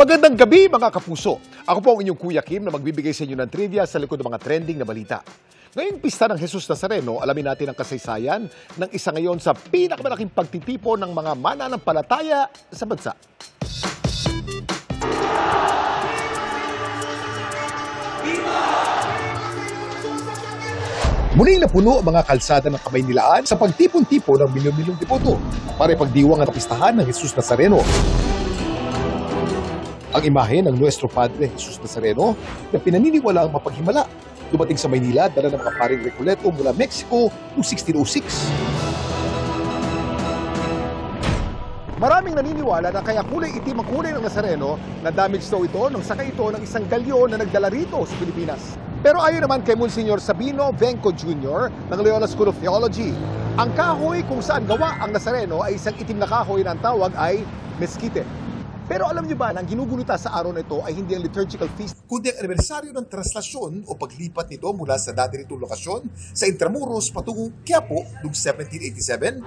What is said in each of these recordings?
Magandang gabi mga kapuso. Ako po ang inyong Kuya Kim na magbibigay sa inyo ng trivia sa likod ng mga trending na balita. Ngayong pista ng Jesus Nazareno, alamin natin ang kasaysayan ng isa ngayon sa pinakamalaking pagtitipon ng mga mananampalataya sa bansa. Muling napuno ang mga kalsada ng Kamaynilaan sa pagtipon-tipon ng milyon-milyong devoto para ipagdiwang ang pistahan ng Jesus Nazareno. Ang imahe ng Nuestro Padre Jesus Nazareno na pinaniniwala ang mapaghimala dumating sa Maynila dala ng mga paring Recoleto mula Mexico noong 1606. Maraming naniniwala na kaya kulay itim ang kulay ng Nazareno na damage daw ito nang sakay ito ng isang galyon na nagdala rito sa Pilipinas. Pero ayon naman kay Monsignor Sabino Venco Jr. ng Loyola School of Theology, ang kahoy kung saan gawa ang Nazareno ay isang itim na kahoy na ang tawag ay mesquite. Pero alam niyo ba na ang ginugunita sa araw na ito ay hindi ang liturgical feast, kundi ang anibersaryo ng translasyon o paglipat nito mula sa dati nitong lokasyon sa Intramuros patungong Quiapo noong 1787?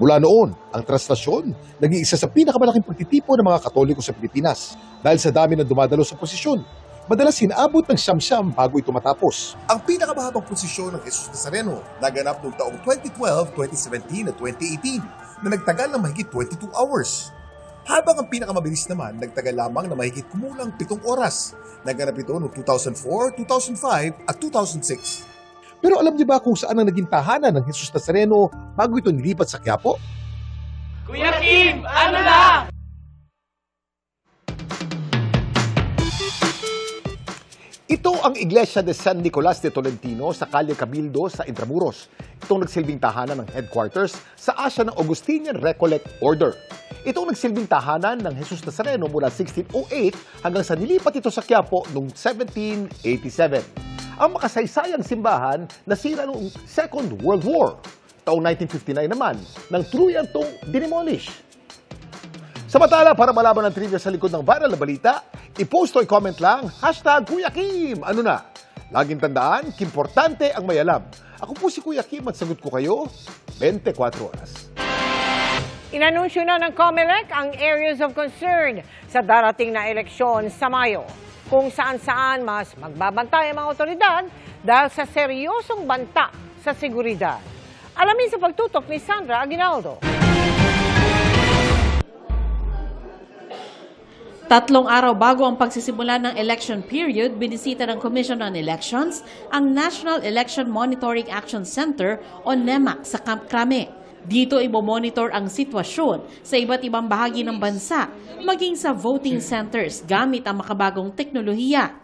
Mula noon, ang translasyon naging isa sa pinakamalaking pagtitipon ng mga Katoliko sa Pilipinas dahil sa dami ng dumadalo sa posisyon. Madalas inaabot ng siyam-siyam bago ito matapos. Ang pinakamahabang posisyon ng Jesus Nazareno naganap noong taong 2012, 2017 at 2018 na nagtagal ng mahigit 22 hours. Habang ang pinakamabilis naman nagtagal lamang na mahigit kumulang 7 oras. Naganap ito noong 2004, 2005 at 2006. Pero alam niyo ba kung saan ang naging tahanan ng Jesus Nazareno bago ito nilipat sa Quiapo? Kuya Kim, ano na? Ito ang Iglesia de San Nicolas de Tolentino sa Calle Cabildo sa Intramuros. Itong nagsilbing tahanan ng headquarters sa asya ng Augustinian Recollect Order. Itong nagsilbing tahanan ng Jesus Nazareno mula 1608 hanggang sa nilipat ito sa Quiapo noong 1787. Ang makasaysayang simbahan nasira noong Second World War. Taong 1959 naman, nang tuluyan itong dinimolish. Samantala, para malaman ang trivia sa likod ng viral na balita, i-post o i-comment lang, #Kuya Kim. Ano na? Laging tandaan, importante ang may alam. Ako po si Kuya Kim at sagot ko kayo 24 oras. Inanunsyo na ng COMELEC ang areas of concern sa darating na eleksyon sa Mayo, kung saan-saan mas magbabantay ang mga otoridad dahil sa seryosong banta sa seguridad. Alamin sa pagtutok ni Sandra Aguinaldo. 3 araw bago ang pagsisimula ng election period, binisita ng Commission on Elections ang National Election Monitoring Action Center o NEMAC sa Camp Crame. Dito i-monitor ang sitwasyon sa iba't ibang bahagi ng bansa, maging sa voting centers gamit ang makabagong teknolohiya.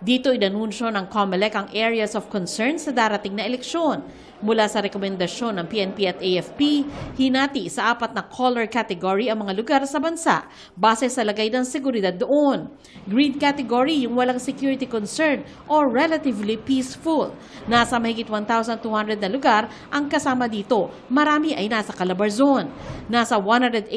Dito inanunsyo ng COMELEC ang areas of concern sa darating na eleksyon. Mula sa rekomendasyon ng PNP at AFP, hinati sa 4 na color category ang mga lugar sa bansa base sa lagay ng seguridad doon. Green category yung walang security concern o relatively peaceful. Nasa mahigit 1,200 na lugar ang kasama dito. Marami ay nasa Calabar Zone. Nasa 188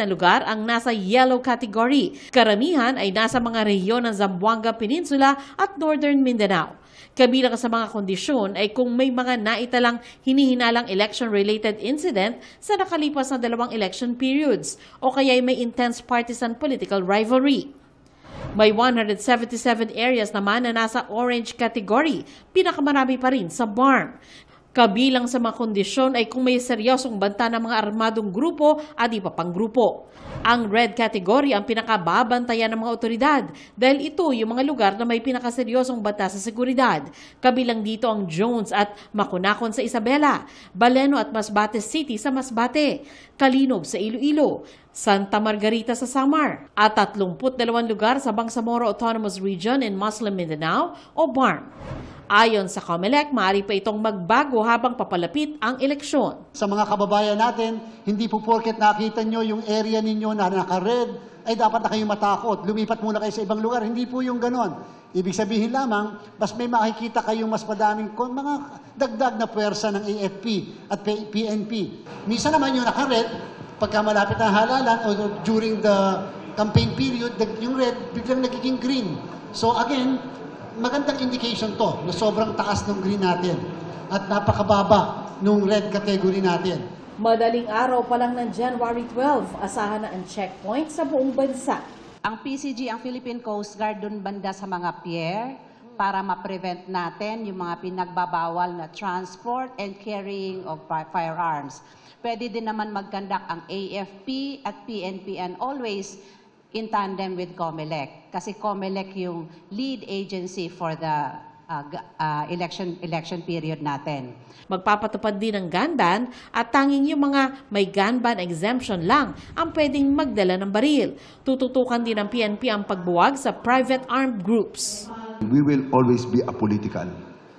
na lugar ang nasa yellow category. Karamihan ay nasa mga rehiyon ng Zamboanga Peninsula at Northern Mindanao. Kabilang sa mga kondisyon ay kung may mga naitalang hinihinalang election-related incident sa nakalipas na 2 election periods o kaya may intense partisan political rivalry. May 177 areas naman na nasa orange category, pinakamarami pa rin sa BARM. Kabilang sa mga kondisyon ay kung may seryosong banta ng mga armadong grupo at iba pang grupo. Ang red category ang pinakababantayan ng mga otoridad dahil ito yung mga lugar na may pinakaseryosong banta sa seguridad. Kabilang dito ang Jones at Makunakon sa Isabela, Baleno at Masbate City sa Masbate, Kalinog sa Iloilo, Santa Margarita sa Samar, at 32 lugar sa Bangsamoro Autonomous Region in Muslim Mindanao o BARM. Ayon sa COMELEC, maaari pa itong magbago habang papalapit ang eleksyon. Sa mga kababayan natin, hindi po porket nakita nyo yung area ninyo na naka-red, ay dapat na kayong matakot. Lumipat muna kayo sa ibang lugar. Hindi po yung ganon. Ibig sabihin lamang, mas may makikita kayong mas madaming mga dagdag na puwersa ng AFP at PNP. Minsan naman yung naka-red, pagka malapit ang halalan o during the campaign period, yung red biglang nagiging green. So again, magandang indication to na sobrang taas ng green natin at napakababa ng red category natin. Madaling araw pa lang ng January 12, asahan na ang checkpoint sa buong bansa. Ang PCG, ang Philippine Coast Guard, doon banda sa mga pier para ma-prevent natin yung mga pinagbabawal na transport and carrying of firearms. Pwede din naman mag-conduct ang AFP at PNP and always in tandem with COMELEC. Kasi COMELEC yung lead agency for the election period natin. Magpapatupad din ng gun ban at tanging yung mga may gun ban exemption lang ang pwedeng magdala ng baril. Tututukan din ng PNP ang pagbuwag sa private armed groups. We will always be apolitical.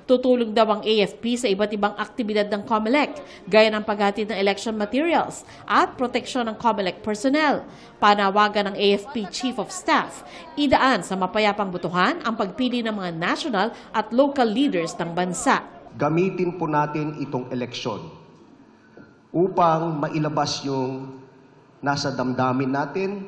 Tutulong daw ang AFP sa iba't ibang aktibidad ng COMELEC, gaya ng paghatid ng election materials at proteksyon ng COMELEC personnel. Panawagan ng AFP Chief of Staff, idaan sa mapayapang butuhan ang pagpili ng mga national at local leaders ng bansa. Gamitin po natin itong eleksyon upang mailabas yung nasa damdamin natin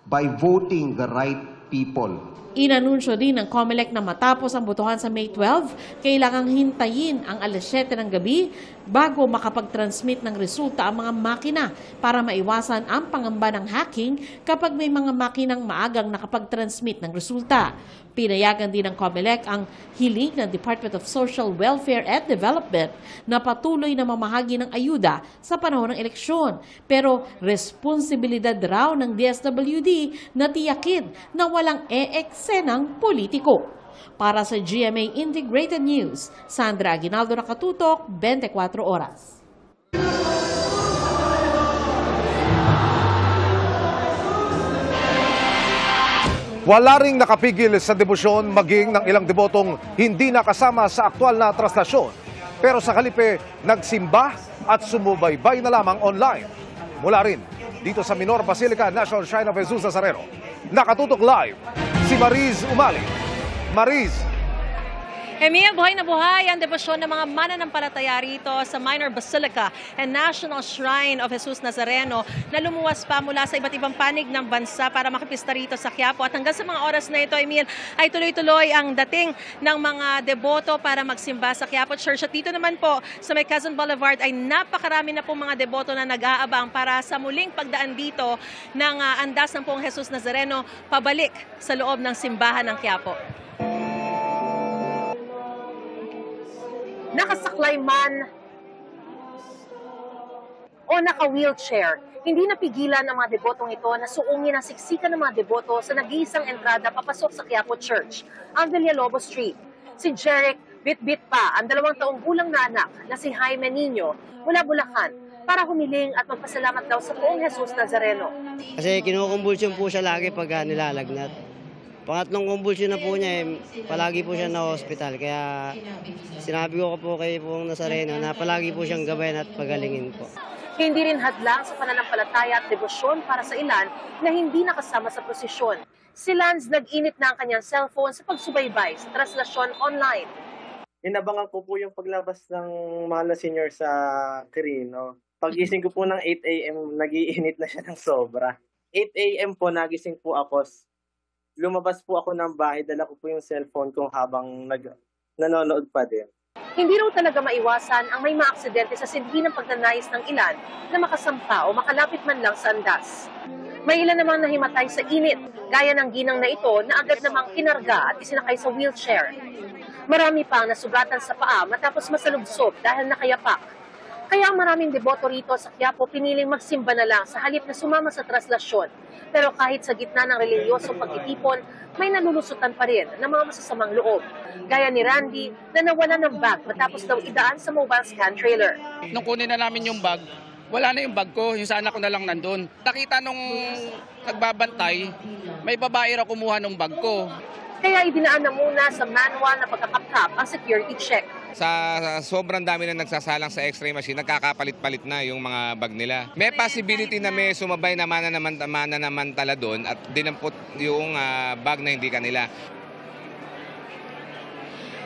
by voting the right people. Inanunsyo din ng COMELEC na matapos ang botohan sa May 12, kailangang hintayin ang alas 7 ng gabi bago makapag-transmit ng resulta ang mga makina para maiwasan ang pangamba ng hacking kapag may mga makinang maagang nakapag-transmit ng resulta. Pinayagan din ng COMELEC ang hiling ng Department of Social Welfare and Development na patuloy na mamahagi ng ayuda sa panahon ng eleksyon. Pero responsibilidad raw ng DSWD na tiyakin na walang eksenang politiko. Para sa GMA Integrated News, Sandra Aguinaldo nakatutok, 24 oras. Wala ring nakapigil sa debosyon maging ng ilang debotong hindi nakasama sa aktwal na traslasyon. Pero sa Kalipe, nagsimba at sumubaybay na lamang online. Mula rin dito sa Minor Basilica National Shrine of Jesus Nazareno. Nakatutok live si Mariz Umali. Mariz. Emil, buhay na buhay ang debosyon ng mga mananampalataya rito sa Minor Basilica and National Shrine of Jesus Nazareno na lumuwas pa mula sa iba't ibang panig ng bansa para makipista rito sa Quiapo. At hanggang sa mga oras na ito, Emil, ay tuloy-tuloy ang dating ng mga deboto para magsimba sa Quiapo Church. At dito naman po sa may Quezon Boulevard ay napakarami na pong mga deboto na nag-aabang para sa muling pagdaan dito ng andas ng pong Jesus Nazareno pabalik sa loob ng simbahan ng Quiapo. Nakasaklay man o naka-wheelchair, hindi napigilan ng mga debotong ito na suungin ang siksikan ng mga deboto sa nag-iisang entrada papasok sa Quiapo Church, ang Villalobos Street. Si Jeric Bitbit pa, ang 2 taong gulang na anak na si Jaime Nino mula Bulacan, para humiling at magpasalamat daw sa poong Jesus Nazareno. Kasi kinukumbulsyon po siya lagi pag nilalagnat. Pangatlong kumbulsyon na po niya, palagi po siya na hospital. Kaya sinabi ko po kay Poong Nazareno na palagi po siyang gabayan at pagalingin po. Hindi rin hadlang sa pananampalataya at debosyon para sa ilan na hindi nakasama sa prosesyon. Si Lance nag-init na ang kanyang cellphone sa pagsubaybay sa traslasyon online. Inabangan ko po yung paglabas ng mahal na senior sa Quirino. Pagising ko po ng 8 a.m., nag-iinit na siya ng sobra. 8 a.m. po, nagising po ako. Lumabas po ako ng bahay, dala ko po yung cellphone ko habang nanonood pa din. Hindi raw talaga maiwasan ang may mga aksidente sa sidhi ng pagnanais ng ilan na makasampa o makalapit man lang sa andas. May ilan namang nahimatay sa init, gaya ng ginang na ito na agad namang kinarga at isinakay sa wheelchair. Marami pang nasugatan sa paa matapos masalubsob dahil nakayapak. Kaya maraming deboto rito sa Quiapo piniling magsimba na lang sa halip na sumama sa traslasyon. Pero kahit sa gitna ng relihiyosong pagtitipon, may nalulusutan pa rin ng mga masasamang loob. Gaya ni Randy na nawala ng bag matapos daw idaan sa mobile scan trailer. Nung kunin na namin yung bag, wala na yung bag ko, yung sa anak ko na lang nandun. Nakita nung nagbabantay, may babae raw kumuha ng bag ko. Kaya idinaan na muna sa manual na pagkakapkap ang security check. Sa sobrang dami na nagsasalang sa x-ray machine, nagkakapalit-palit na yung mga bag nila. May possibility na may sumabay na mananamantala doon at dinampot yung bag na hindi kanila.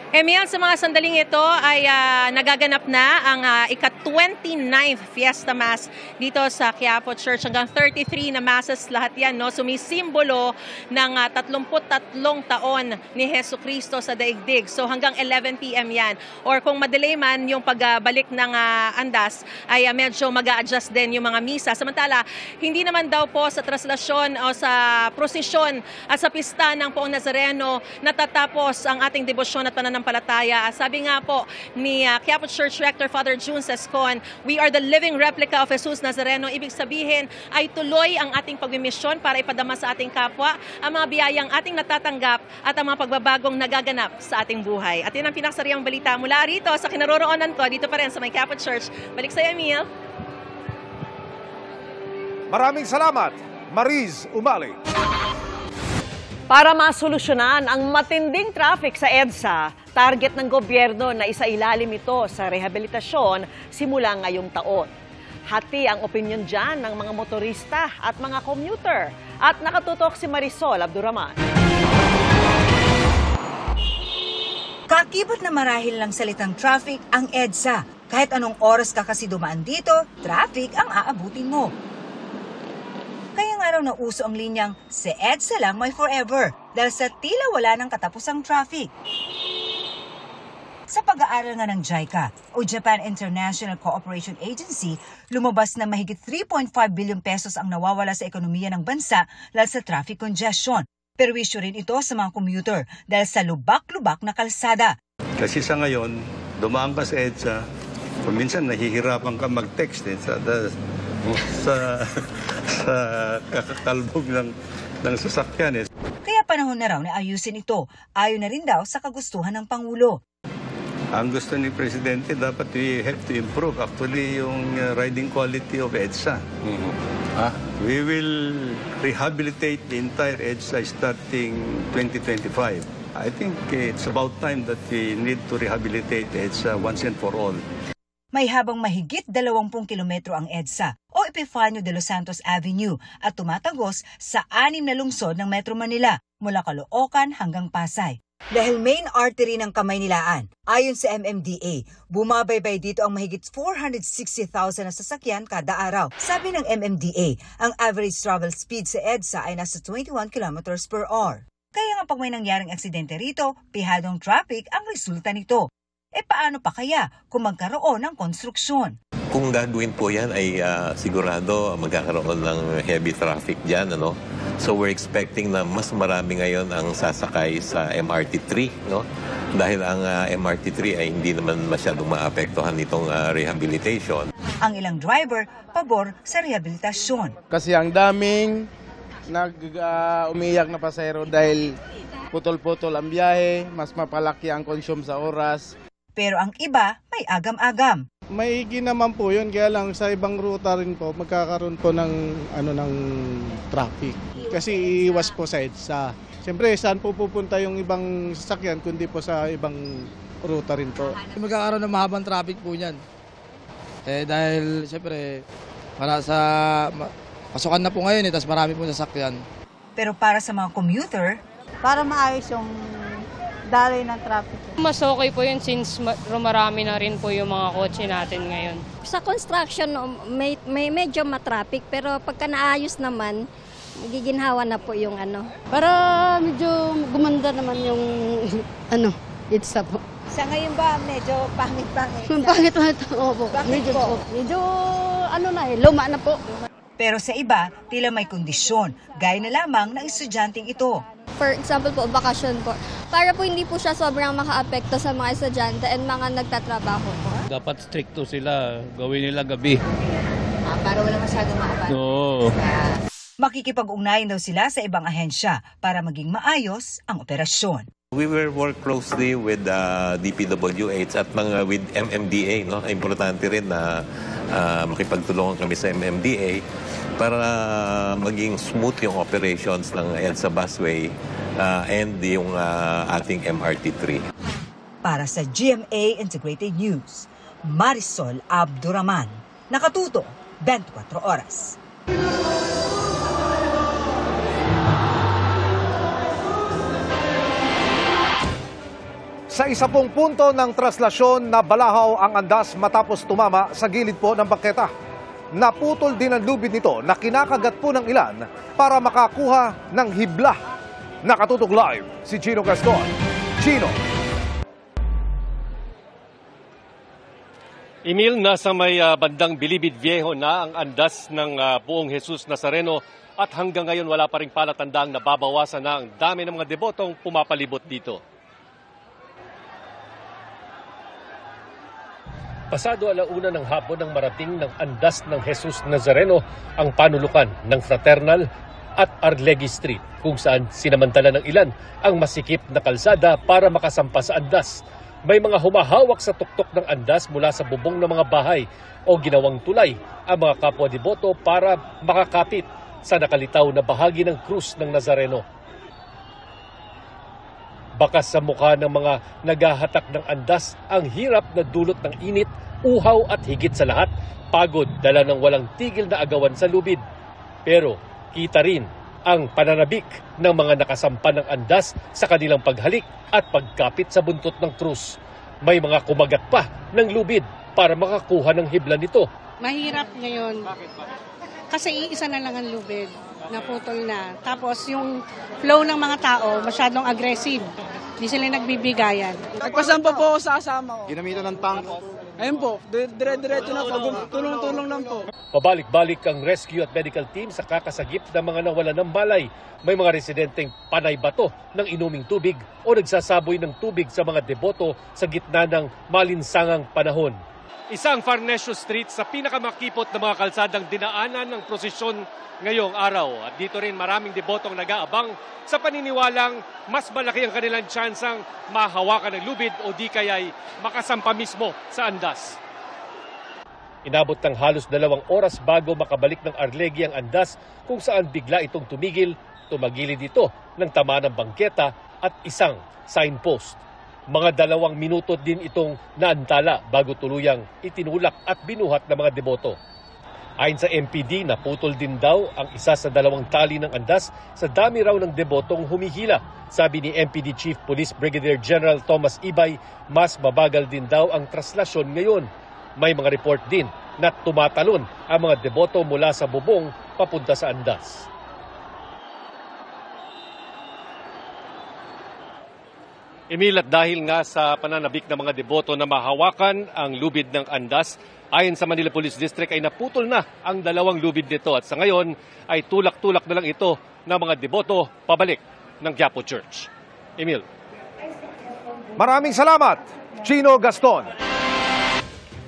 Emil, sa mga sandaling ito ay nagaganap na ang ika-29th Fiesta Mass dito sa Quiapo Church. Hanggang 33 na masses lahat yan, no? Sumisimbolo ng 33 taon ni Jesucristo sa daigdig. So hanggang 11 p.m. yan. Or kung madelay man yung pagbalik ng andas, ay medyo mag-a-adjust din yung mga misa. Samantala, hindi naman daw po sa traslasyon o sa prosesyon at sa pista ng Poong Nazareno natatapos ang ating debosyon at pananampalataya. Sabi nga po ni Quiapo Church Rector Father June Sescon, we are the living replica of Jesus Nazareno. Ibig sabihin ay tuloy ang ating pagmimisyon para ipadama sa ating kapwa ang mga biyayang ating natatanggap at ang mga pagbabagong nagaganap sa ating buhay. At yun ang pinaksariang balita mula rito sa kinaroroonan ko dito pa rin sa may Quiapo Church. Balik sa Emil. Maraming salamat, Mariz Umali. Para masolusyonan ang matinding traffic sa EDSA, target ng gobyerno na isailalim ito sa rehabilitasyon simula ngayong taon. Hati ang opinyon dyan ng mga motorista at mga commuter. At nakatutok si Marisol Abduraman. Kakibot na marahil lang salitang traffic ang EDSA. Kahit anong oras ka kasi dumaan dito, traffic ang aabutin mo. Kaya nga raw nauso ang linyang si EDSA lang may forever dahil sa tila wala ng katapusang traffic. Sa pag-aaral nga ng JICA o Japan International Cooperation Agency, lumabas na mahigit 3.5 billion pesos ang nawawala sa ekonomiya ng bansa dahil sa traffic congestion. Perwisyo rin ito sa mga commuter dahil sa lubak-lubak na kalsada. Kasi sa ngayon, dumaan ka sa EDSA, kung minsan nahihirapan ka mag-text sa kakakalbog ng sasakyan. Kaya panahon na raw na ayusin ito. Ayon na rin daw sa kagustuhan ng Pangulo. Ang gusto ni Presidente, dapat we have to improve actually yung riding quality of EDSA. We will rehabilitate the entire EDSA starting 2025. I think it's about time that we need to rehabilitate EDSA once and for all. May habang mahigit 20 kilometro ang EDSA o Epifanio de los Santos Avenue at tumatagos sa 6 na lungsod ng Metro Manila mula Caloocan hanggang Pasay. Dahil main artery ng Kamaynilaan, ayon sa MMDA, bumabaybay dito ang mahigit 460,000 na sasakyan kada araw. Sabi ng MMDA, ang average travel speed sa EDSA ay nasa 21 kilometers per hour. Kaya nga pag may nangyaring aksidente rito, pihadong traffic ang resulta nito. E paano pa kaya kung magkaroon ng konstruksyon? Kung gagawin po yan ay sigurado magkakaroon ng heavy traffic dyan. Ano? So we're expecting na mas marami ngayon ang sasakay sa MRT3. No? Dahil ang MRT3 ay hindi naman masyadong maapektuhan nitong rehabilitation. Ang ilang driver, pabor sa rehabilitasyon. Kasi ang daming umiyak na pasahero dahil putol-putol ang biyahe, mas mapalaki ang consume sa oras. Pero ang iba may agam-agam. May naman po yun, kaya lang sa ibang ruta rin po magkakaroon po ng traffic. Kasi iiwas po sa EDSA. Siyempre, saan po pupunta yung ibang sasakyan kundi po sa ibang ruta rin po. Magkakaroon ng mahabang traffic po yan. Dahil siyempre, para sa pasukan na po ngayon, tapos marami po sasakyan. Pero para sa mga commuter, para maayos yung daloy ng traffic. Mas okay po yun since marami na rin po yung mga kotse natin ngayon. Sa construction, may medyo matraffic, pero pagka naayos naman, giginhawa na po yung Para medyo gumanda naman yung EDSA po. Sa ngayon ba, medyo pangit-pangit? Pangit na ito, opo. Medyo luma na po. Pero sa iba, tila may kondisyon, gaya na lamang ng estudyanteng ito. For example po, bakasyon po. Para po hindi po siya sobrang maka-apekto sa mga estudyante and mga nagtatrabaho po. Dapat stricto sila, gawin nila gabi. Para wala masyadong maabala. No. Makikipag-ugnayan daw sila sa ibang ahensya para maging maayos ang operasyon. We will work closely with DPWH at with MMDA. No? Importante rin na makipagtulungan kami sa MMDA para maging smooth yung operations ng EDSA busway and yung ating MRT3. Para sa GMA Integrated News, Marisol Abduraman. Nakatuto, 24 oras. Sa 10 punto ng traslasyon na balahaw ang andas matapos tumama sa gilid po ng bangketa. Naputol din ang lubid nito na kinakagat po ng ilan para makakuha ng hibla. Nakatutok live si Chino Gaston. Chino. Emil, nasa may bandang Bilibid Viejo na ang andas ng Buong Jesus Nazareno at hanggang ngayon wala pa ring palatandaang nababawasan na ang dami ng mga debotong pumapalibot dito. Pasado 1:00 ng hapon nang marating ng andas ng Jesus Nazareno ang panulukan ng Fraternal at Arlegui Street kung saan sinamantala ng ilan ang masikip na kalsada para makasampa sa andas. May mga humahawak sa tuktok ng andas mula sa bubong ng mga bahay o ginawang tulay ang mga kapwa deboto para makakapit sa nakalitaw na bahagi ng krus ng Nazareno. Bakas sa mukha ng mga naghahatak ng andas ang hirap na dulot ng init, uhaw at higit sa lahat, pagod dala ng walang tigil na agawan sa lubid. Pero kita rin ang pananabik ng mga nakasampa ng andas sa kanilang paghalik at pagkapit sa buntot ng krus. May mga kumagat pa ng lubid para makakuha ng hibla nito. Mahirap ngayon kasi iisa na lang ang lubid. Naputol na. Tapos yung flow ng mga tao masyadong aggressive. Hindi sila nagbibigayan. Nagpasampa po ako sa asama ko. Ginamitan ng tank. Ayun po, dire-diretso na po. Tulong-tulong lang po. Pabalik-balik ang rescue at medical team sa kakasagip ng mga nawalan ng malay. May mga residenteng panay bato ng inuming tubig o nagsasaboy ng tubig sa mga deboto sa gitna ng malinsangang panahon. Isang Farnesio Street sa pinakamakipot na mga kalsadang dinaanan ng prosesyon ngayong araw. At dito rin maraming debotong nag-aabang sa paniniwalang mas malaki ang kanilang tsansang mahawakan ng lubid o di kaya'y makasampa mismo sa andas. Inabot ng halos 2 oras bago makabalik ng Arlegui ang andas kung saan bigla itong tumagilid ito ng tama ng bangketa at isang signpost. Mga 2 minuto din itong naantala bago tuluyang itinulak at binuhat ng mga deboto. Ayon sa MPD, naputol din daw ang isa sa 2 tali ng andas sa dami raw ng debotong humihila. Sabi ni MPD Chief Police Brigadier General Thomas Ibay, mas mabagal din daw ang traslasyon ngayon. May mga report din na tumatalon ang mga deboto mula sa bubong papunta sa andas. Emil, at dahil nga sa pananabik ng mga deboto na mahawakan ang lubid ng andas, ayon sa Manila Police District ay naputol na ang 2 lubid nito at sa ngayon ay tulak-tulak na lang ito ng mga deboto pabalik ng Quiapo Church. Emil. Maraming salamat, Chino Gaston.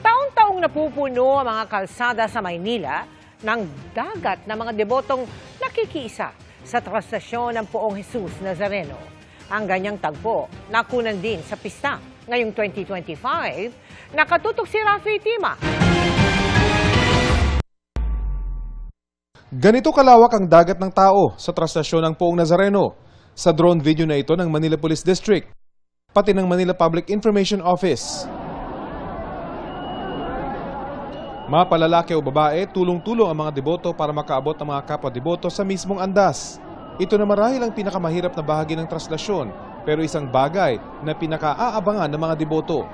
Taon-taong napupuno ang mga kalsada sa Maynila ng dagat na mga debotong nakikiisa sa traslasyon ng Poong Jesus Nazareno. Ang ganyang tagpo, nakunan din sa pista. Ngayong 2025, nakatutok si Rafi Tima. Ganito kalawak ang dagat ng tao sa traslasyon ng Poong Nazareno. Sa drone video na ito ng Manila Police District, pati ng Manila Public Information Office. Mga palalaki o babae, tulong-tulong ang mga deboto para makaabot ng mga kapwa-deboto sa mismong andas. Ito na marahil ang pinakamahirap na bahagi ng traslasyon, pero isang bagay na pinakaaabangan ng mga deboto.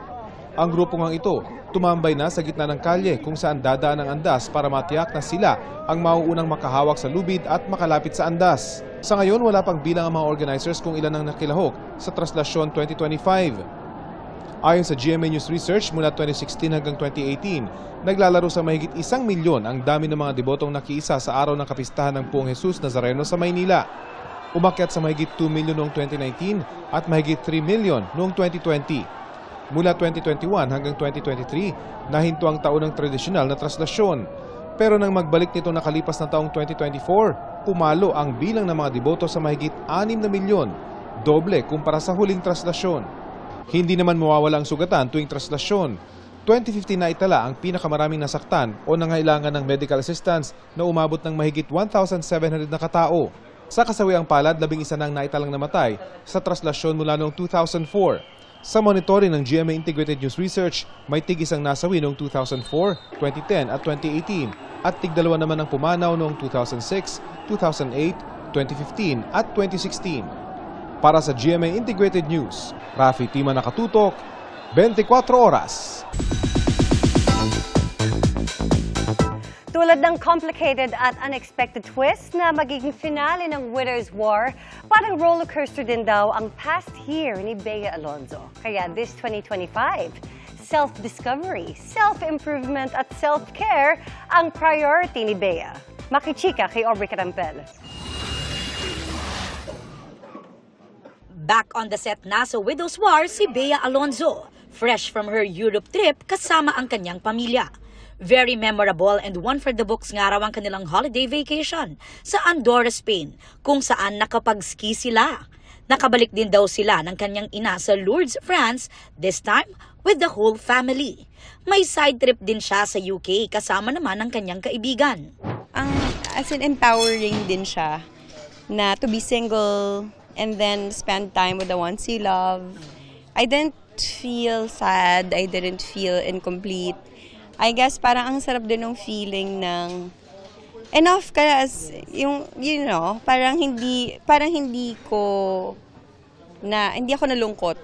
Ang grupong ito, tumambay na sa gitna ng kalye kung saan dadaan ang andas para matiyak na sila ang mauunang makahawak sa lubid at makalapit sa andas. Sa ngayon, wala pang bilang ang mga organizers kung ilan ang nakilahok sa traslasyon 2025. Ayon sa GMA News Research, mula 2016 hanggang 2018, naglalaro sa mahigit 1 milyon ang dami ng mga debotong nakiisa sa araw ng kapistahan ng Poong Jesus Nazareno sa Maynila. Umakyat sa mahigit 2 milyon noong 2019 at mahigit 3 milyon noong 2020. Mula 2021 hanggang 2023, nahinto ang taon ng tradisyonal na traslasyon. Pero nang magbalik nito nakalipas na taong 2024, pumalo ang bilang ng mga deboto sa mahigit 6 na milyon, doble kumpara sa huling traslasyon. Hindi naman mawawala ang sugatan tuwing traslasyon. 2015 na itala ang pinakamaraming nasaktan o nangailangan ng medical assistance na umabot ng mahigit 1,700 na katao. Sa kasawiang palad, 11 na ang naitalang namatay sa traslasyon mula noong 2004. Sa monitoring ng GMA Integrated News Research, may tig-isang nasawi noong 2004, 2010 at 2018 at tig-2 naman ang pumanaw noong 2006, 2008, 2015 at 2016. Para sa GMA Integrated News, Rafi Tima nakatutok, 24 oras. Tulad ng complicated at unexpected twist na magiging finale ng Winners War, parang rollercoaster din daw ang past year ni Bea Alonzo. Kaya this 2025, self-discovery, self-improvement at self-care ang priority ni Bea. Makichika kay Aubrey Carampel. Back on the set na sa Winners War si Bea Alonzo, fresh from her Europe trip kasama ang kanyang pamilya. Very memorable and one for the books nga raw ang kanilang holiday vacation sa Andorra, Spain, kung saan nakapag-ski sila. Nakabalik din daw sila ng kanyang ina sa Lourdes, France, this time with the whole family. May side trip din siya sa UK kasama naman ng kanyang kaibigan. As in empowering din siya na to be single and then spend time with the ones you love. I didn't feel sad, I didn't feel incomplete. I guess parang ang sarap din ng feeling ng enough ka as yung parang hindi ako nalungkot.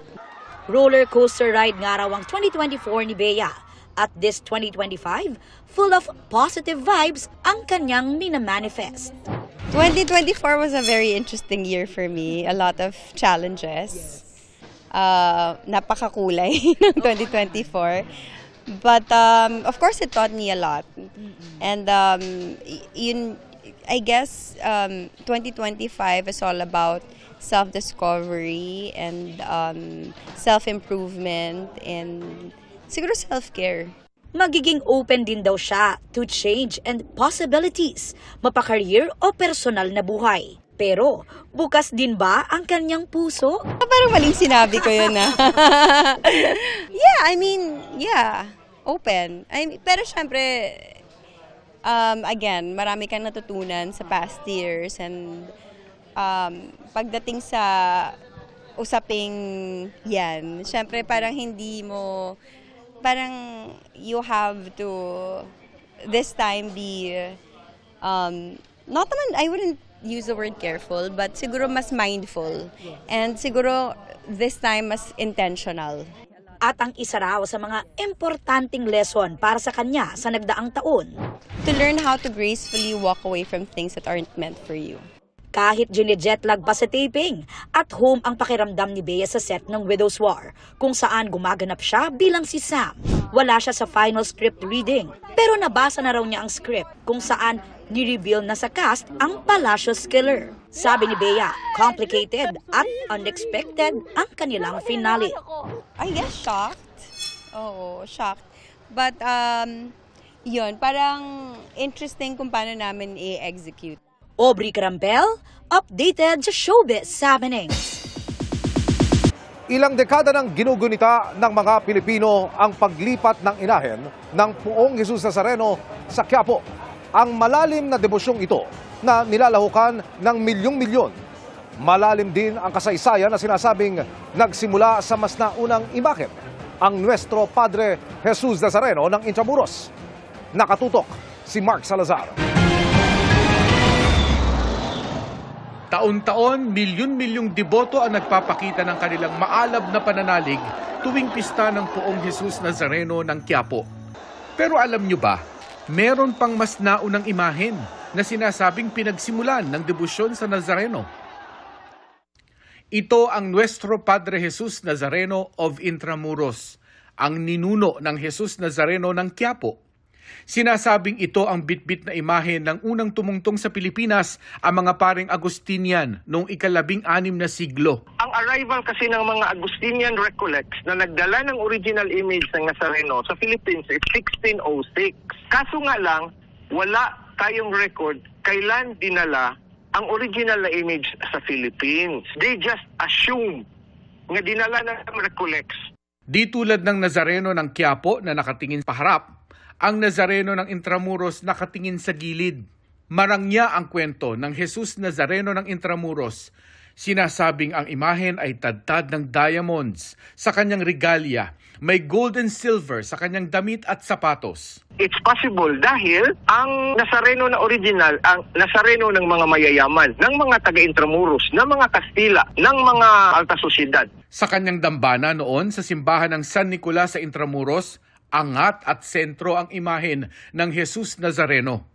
Roller coaster ride nga raw ang 2024 ni Bea. At this 2025, full of positive vibes ang kanyang minamanifest. 2024 was a very interesting year for me. A lot of challenges. Napakakulay ng 2024. But of course, it taught me a lot. And I guess 2025 is all about self-discovery and self-improvement and siguro self-care. Magiging open din daw siya to change and possibilities, mapa-career o personal na buhay. Pero, bukas din ba ang kanyang puso? Parang maling sinabi ko yun Yeah, open. Pero syempre, again, marami kang natutunan sa past years and pagdating sa usaping yan, syempre parang you have to this time be, not naman, I wouldn't use the word careful, but siguro mas mindful. And siguro this time mas intentional. At ang isa raw sa mga importanteng lesson para sa kanya sa nagdaang taon. To learn how to gracefully walk away from things that aren't meant for you. Kahit gine-jetlag pa sa taping, at home ang pakiramdam ni Bea sa set ng Winners War, kung saan gumaganap siya bilang si Sam. Wala siya sa final script reading, pero nabasa na raw niya ang script kung saan ni-reveal na sa cast ang Palacios Killer. Sabi ni Bea, complicated at unexpected ang kanilang finale. I guess shocked. Oo, shocked. But yun, parang interesting kung paano namin i-execute. Aubrey Carampel, updated sa showbiz happenings. Ilang dekada nang ginugunita ng mga Pilipino ang paglipat ng inahen ng Poong Jesus Nazareno sa Quiapo. Ang malalim na debosyong ito na nilalahukan ng milyong-milyon. Malalim din ang kasaysayan na sinasabing nagsimula sa mas naunang imahen, ang Nuestro Padre Jesus Nazareno ng Intramuros. Nakatutok si Mark Salazar. Taon-taon, milyon-milyong deboto ang nagpapakita ng kanilang maalab na pananalig tuwing pista ng Poong Jesus Nazareno ng Quiapo. Pero alam nyo ba, meron pang mas naunang imahen na sinasabing pinagsimulan ng debosyon sa Nazareno. Ito ang Nuestro Padre Jesus Nazareno of Intramuros, ang ninuno ng Jesus Nazareno ng Quiapo. Sinasabing ito ang bitbit na imahen ng unang tumungtong sa Pilipinas ang mga paring Agustinian noong ika-16 na siglo. Ang arrival kasi ng mga Agustinian Recollects na nagdala ng original image ng Nazareno sa Philippines is 1606. Kaso nga lang, wala tayong record kailan dinala ang original na image sa Philippines. They just assume nga dinala ng Recollects. Di tulad ng Nazareno ng Quiapo na nakatingin paharap, ang Nazareno ng Intramuros nakatingin sa gilid. Marangya ang kwento ng Jesus Nazareno ng Intramuros. Sinasabing ang imahen ay tadtad ng diamonds sa kanyang regalia, may gold and silver sa kanyang damit at sapatos. It's possible dahil ang Nazareno na original, ang Nazareno ng mga mayayaman, ng mga taga-Intramuros, ng mga Kastila, ng mga alta sosyedad. Sa kanyang dambana noon sa simbahan ng San Nicolas sa Intramuros, angat at sentro ang imahen ng Jesus Nazareno.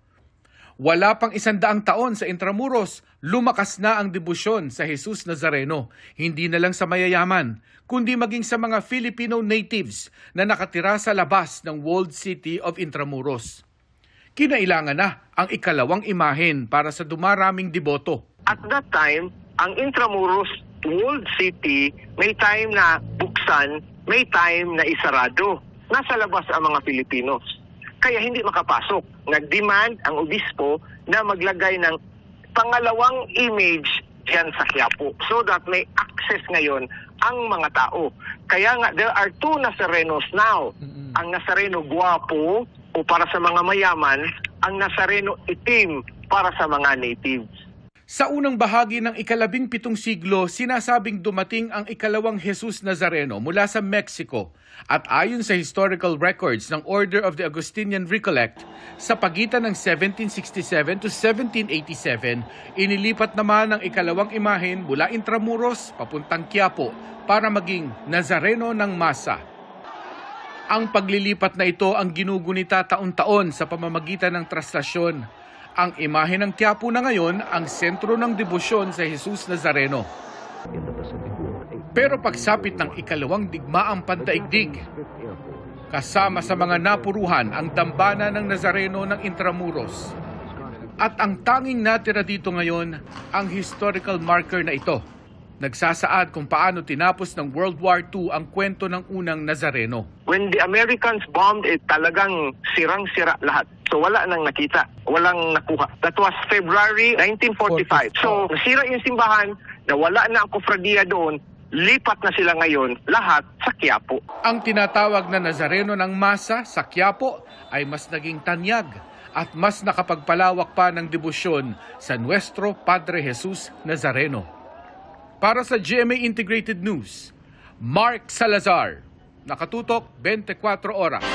Wala pang 100 taon sa Intramuros, lumakas na ang debosyon sa Jesus Nazareno, hindi na lang sa mayayaman, kundi maging sa mga Filipino natives na nakatira sa labas ng walled city of Intramuros. Kinailangan na ang ikalawang imahen para sa dumaraming deboto. At that time, ang Intramuros walled city may time na buksan, may time na isarado. Nasa labas ang mga Filipinos. Kaya hindi makapasok. Nag-demand ang obispo na maglagay ng pangalawang image diyan sa Quiapo so that may access ngayon ang mga tao. Kaya nga, there are 2 Nazarenos now. Ang Nazareno guwapo o para sa mga mayaman, ang Nazareno itim para sa mga natives. Sa unang bahagi ng ika-17 siglo, sinasabing dumating ang ikalawang Jesus Nazareno mula sa Mexico at ayon sa historical records ng Order of the Augustinian Recollect, sa pagitan ng 1767 to 1787, inilipat naman ang ikalawang imahen mula Intramuros papuntang Quiapo para maging Nazareno ng Masa. Ang paglilipat na ito ang ginugunita taon-taon sa pamamagitan ng traslasyon. Ang imahe ng Quiapo na ngayon ang sentro ng debosyon sa Jesus Nazareno. Pero pagsapit ng ikalawang digmaang pandaigdig, kasama sa mga napuruhan ang dambana ng Nazareno ng Intramuros. At ang tanging natira dito ngayon, ang historical marker na ito. Nagsasaad kung paano tinapos ng World War II ang kwento ng unang Nazareno. When the Americans bombed it, talagang sirang-sira lahat. So wala nang nakita, walang nakuha. That was February 1945. So nasira yung simbahan, nawala na ang kofradiya doon, lipat na sila ngayon, lahat sa Quiapo. Ang tinatawag na Nazareno ng Masa sa Quiapo ay mas naging tanyag at mas nakapagpalawak pa ng debosyon sa Nuestro Padre Jesus Nazareno. Para sa GMA Integrated News, Mark Salazar, nakatutok 24 oras.